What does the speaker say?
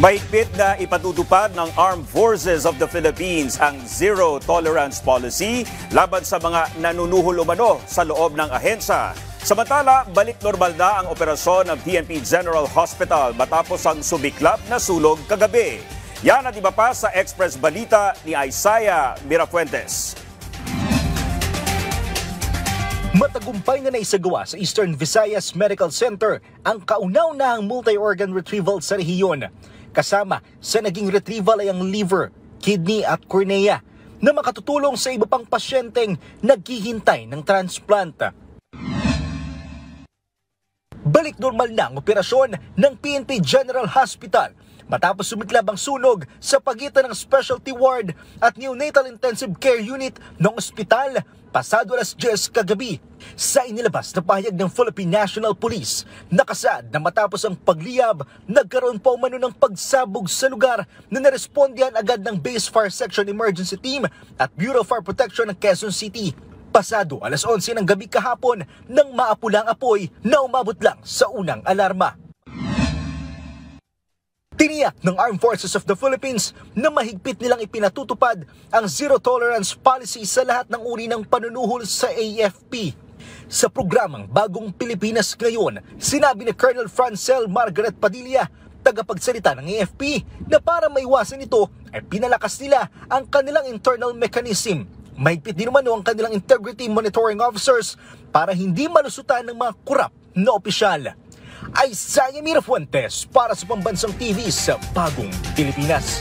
Mahigpit na ipatutupad ng Armed Forces of the Philippines ang zero tolerance policy laban sa mga nanunuhol umano sa loob ng ahensya. Samantala, balik normal na ang operasyon ng PNP General Hospital matapos ang sumiklap na sulog kagabi. Yan at iba pa sa Express Balita ni Isaiah Mirafuentes. Matagumpay na naisagawa sa Eastern Visayas Medical Center ang kaunaunahang multi-organ retrieval sa rehiyon. Kasama sa naging retrieval ay ang liver, kidney at cornea na makatutulong sa iba pang pasyenteng naghihintay ng transplant. Balik normal na ang operasyon ng PNP General Hospital matapos sumiklab ang sunog sa pagitan ng specialty ward at neonatal intensive care unit ng ospital pasado alas 10 kagabi. Sa inilabas na pahayag ng Philippine National Police, nakasad na matapos ang pagliyab, nagkaroon pa umano ng pagsabog sa lugar na narespondihan agad ng Base Fire Section Emergency Team at Bureau of Fire Protection ng Quezon City. Pasado alas 11 ng gabi kahapon nang maapulang apoy na umabot lang sa unang alarma. Tiniyak ng Armed Forces of the Philippines na mahigpit nilang ipinatutupad ang zero tolerance policy sa lahat ng uri ng panunuhol sa AFP. Sa programang Bagong Pilipinas Ngayon, sinabi ni Colonel Francel Margaret Padilla, tagapagsalita ng AFP, na para maiwasan ito ay pinalakas nila ang kanilang internal mechanism. Mahigpit din naman ang kanilang integrity monitoring officers para hindi malusutan ng mga korap na opisyal. Isaiah Mirafuentes para sa Pambansang TV sa Bagong Pilipinas.